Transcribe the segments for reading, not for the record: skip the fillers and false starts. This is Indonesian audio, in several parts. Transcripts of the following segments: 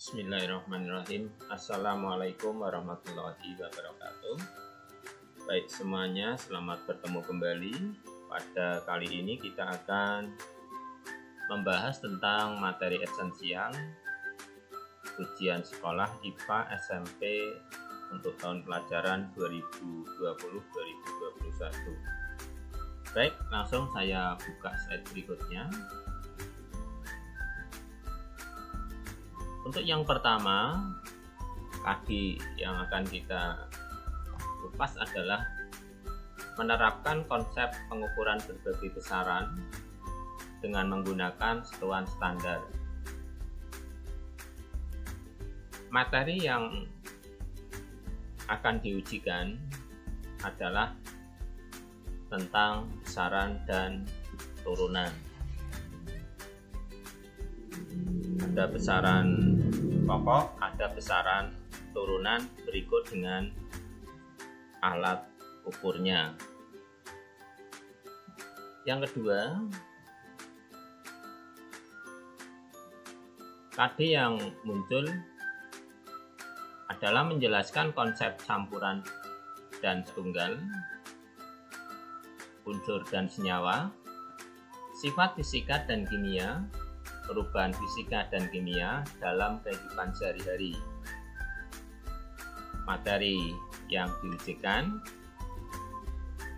Bismillahirrahmanirrahim. Assalamualaikum warahmatullahi wabarakatuh. Baik semuanya, selamat bertemu kembali. Pada kali ini kita akan membahas tentang materi esensial ujian sekolah IPA SMP untuk tahun pelajaran 2020-2021. Baik, langsung saya buka slide berikutnya. Untuk yang pertama, tadi yang akan kita kupas adalah menerapkan konsep pengukuran berbagai besaran dengan menggunakan satuan standar. Materi yang akan diujikan adalah tentang besaran dan turunan. Ada besaran pokok, ada besaran turunan, berikut dengan alat ukurnya. Yang kedua, tadi yang muncul adalah menjelaskan konsep campuran dan tunggal, unsur dan senyawa, sifat fisika dan kimia, perubahan fisika dan kimia dalam kehidupan sehari-hari. Materi yang diujikan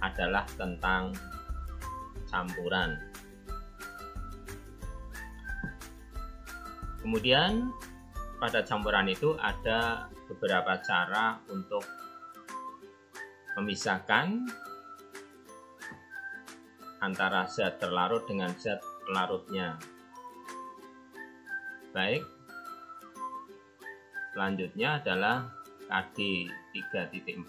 adalah tentang campuran. Kemudian pada campuran itu ada beberapa cara untuk memisahkan antara zat terlarut dengan zat pelarutnya. Baik, selanjutnya adalah KD 3.4,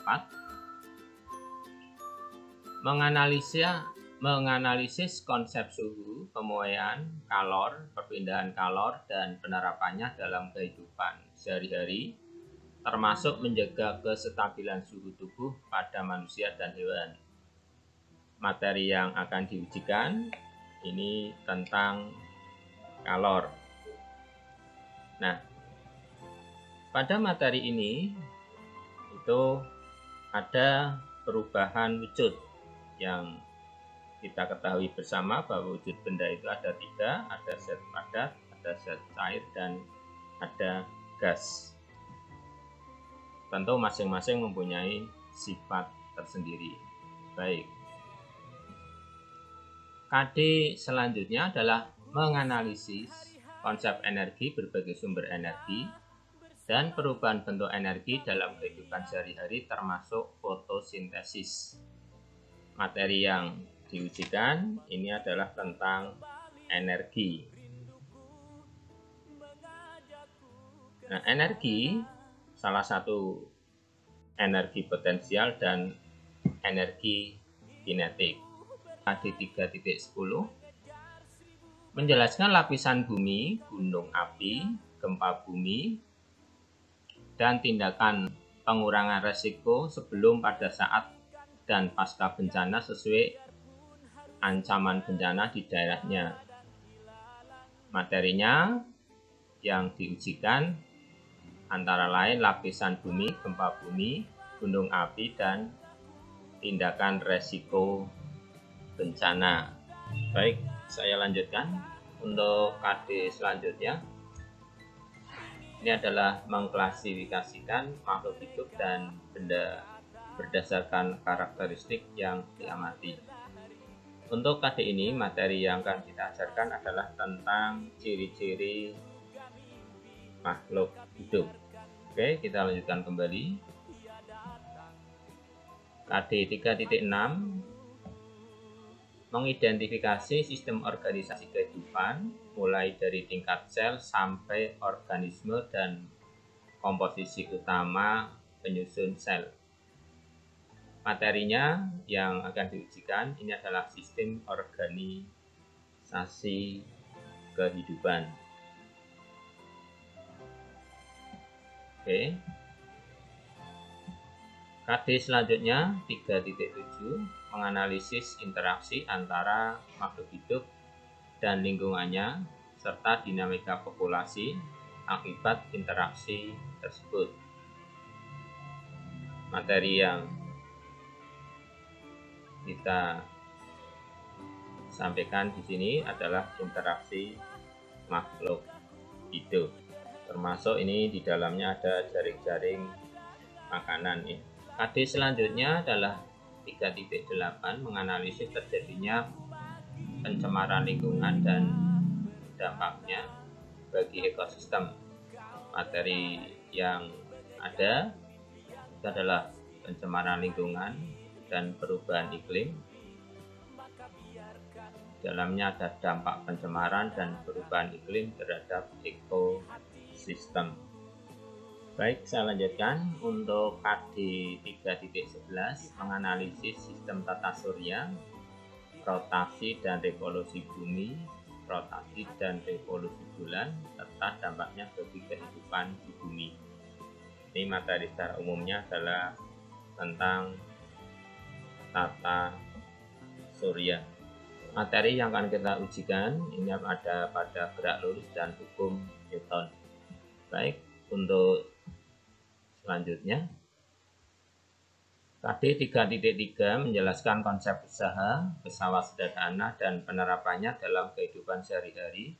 menganalisis konsep suhu, pemuaian, kalor, perpindahan kalor, dan penerapannya dalam kehidupan sehari-hari, termasuk menjaga kestabilan suhu tubuh pada manusia dan hewan. Materi yang akan diujikan ini tentang kalor. Nah, pada materi ini itu ada perubahan wujud yang kita ketahui bersama bahwa wujud benda itu ada tiga, ada zat padat, ada zat cair, dan ada gas. Tentu masing-masing mempunyai sifat tersendiri. Baik. KD selanjutnya adalah menganalisis konsep energi, berbagai sumber energi, dan perubahan bentuk energi dalam kehidupan sehari-hari termasuk fotosintesis. Materi yang diujikan ini adalah tentang energi. Nah, energi salah satu energi potensial dan energi kinetik. KD 3.10 menjelaskan lapisan bumi, gunung api, gempa bumi, dan tindakan pengurangan resiko sebelum, pada saat, dan pasca bencana sesuai ancaman bencana di daerahnya. Materinya yang diujikan antara lain lapisan bumi, gempa bumi, gunung api, dan tindakan resiko bencana. Baik, saya lanjutkan untuk KD selanjutnya. Ini adalah mengklasifikasikan makhluk hidup dan benda berdasarkan karakteristik yang diamati. Untuk KD ini, materi yang akan kita ajarkan adalah tentang ciri-ciri makhluk hidup. Oke, kita lanjutkan kembali. KD 3.6 mengidentifikasi sistem organisasi kehidupan, mulai dari tingkat sel sampai organisme dan komposisi utama penyusun sel. Materinya yang akan diujikan ini adalah sistem organisasi kehidupan. Oke. KD selanjutnya 3.7 menganalisis interaksi antara makhluk hidup dan lingkungannya serta dinamika populasi akibat interaksi tersebut. Materi yang kita sampaikan di sini adalah interaksi makhluk hidup. Termasuk ini di dalamnya ada jaring-jaring makanan ya. KD selanjutnya adalah 3.8 menganalisis terjadinya pencemaran lingkungan dan dampaknya bagi ekosistem. Materi yang ada itu adalah pencemaran lingkungan dan perubahan iklim. Dalamnya ada dampak pencemaran dan perubahan iklim terhadap ekosistem. Baik, saya lanjutkan untuk KD 3.11 menganalisis sistem tata surya, rotasi dan revolusi bumi, rotasi dan revolusi bulan, serta dampaknya bagi kehidupan di bumi. Ini materi secara umumnya adalah tentang tata surya. Materi yang akan kita ujikan ini ada pada gerak lurus dan hukum Newton. Baik, untuk selanjutnya KD 3.3 menjelaskan konsep usaha, pesawat sederhana dan penerapannya dalam kehidupan sehari-hari,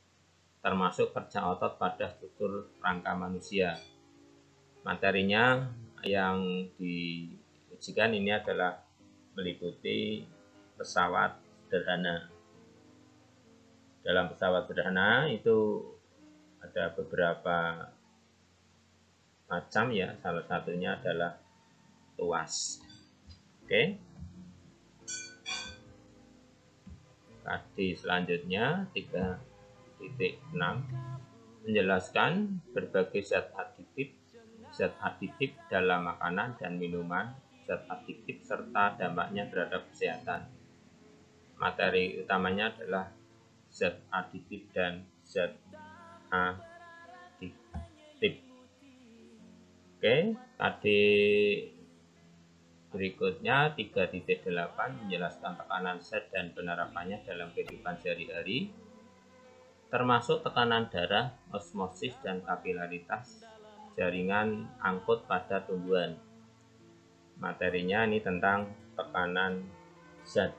termasuk kerja otot pada struktur rangka manusia. Materinya yang diujikan ini adalah meliputi pesawat sederhana. Dalam pesawat sederhana itu ada beberapa macam ya, salah satunya adalah tuas. Oke. KD selanjutnya 3.6 menjelaskan berbagai zat aditif dalam makanan dan minuman, zat aditif serta dampaknya terhadap kesehatan. Materi utamanya adalah zat aditif dan zat adiktif. Oke, KD berikutnya 3.8 menjelaskan tekanan zat dan penerapannya dalam kehidupan sehari-hari, termasuk tekanan darah, osmosis dan kapilaritas jaringan angkut pada tumbuhan. Materinya ini tentang tekanan zat.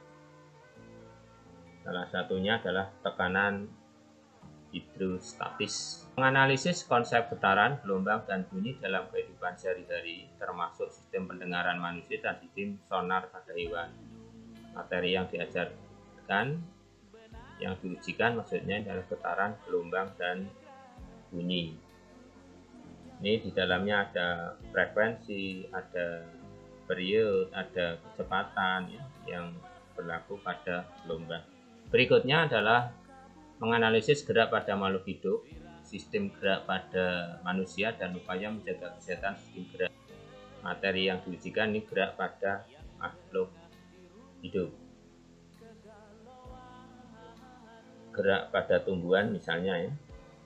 Salah satunya adalah tekanan hidrostatis. Menganalisis konsep getaran, gelombang, dan bunyi dalam kehidupan sehari-hari, termasuk sistem pendengaran manusia dan sistem sonar pada hewan. Materi yang diajarkan, yang diujikan maksudnya adalah getaran, gelombang, dan bunyi. Ini di dalamnya ada frekuensi, ada periode, ada kecepatan ya, yang berlaku pada gelombang. Berikutnya adalah menganalisis gerak pada makhluk hidup, sistem gerak pada manusia, dan upaya menjaga kesehatan sistem gerak. Materi yang diujikan ini gerak pada makhluk hidup. Gerak pada tumbuhan misalnya ya,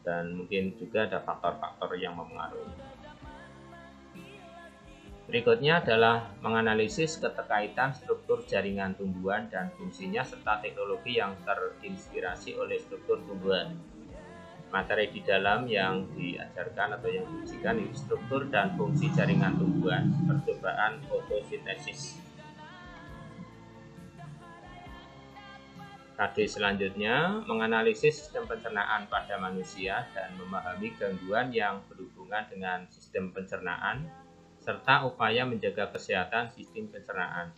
dan mungkin juga ada faktor-faktor yang mempengaruhi. Berikutnya adalah menganalisis keterkaitan struktur jaringan tumbuhan dan fungsinya serta teknologi yang terinspirasi oleh struktur tumbuhan. Materi di dalam yang diajarkan atau yang diujikan ini struktur dan fungsi jaringan tumbuhan, percobaan fotosintesis. KD selanjutnya menganalisis sistem pencernaan pada manusia dan memahami gangguan yang berhubungan dengan sistem pencernaan serta upaya menjaga kesehatan sistem pencernaan.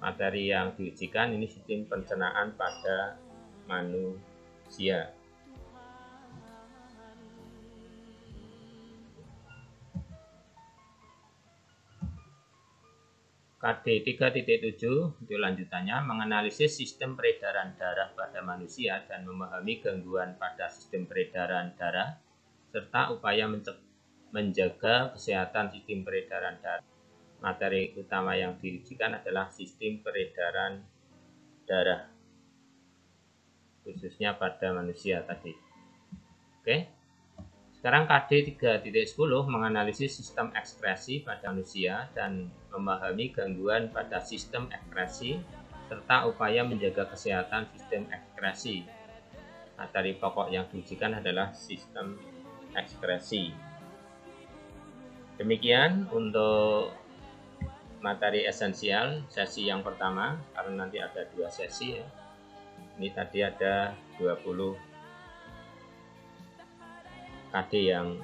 Materi yang diujikan ini sistem pencernaan pada manusia. KD 3.7 itu lanjutannya menganalisis sistem peredaran darah pada manusia dan memahami gangguan pada sistem peredaran darah serta upaya menjaga kesehatan sistem peredaran darah. Materi utama yang diujikan adalah sistem peredaran darah, khususnya pada manusia tadi. Oke. Sekarang KD 3.10 menganalisis sistem ekspresi pada manusia dan memahami gangguan pada sistem ekspresi serta upaya menjaga kesehatan sistem ekspresi. Materi pokok yang diujikan adalah sistem ekspresi. Demikian untuk materi esensial sesi yang pertama, karena nanti ada 2 sesi ya. Ini tadi ada 20 KD yang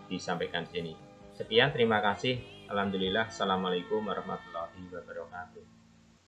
disampaikan sini. Sekian, terima kasih. Alhamdulillah. Assalamualaikum warahmatullahi wabarakatuh.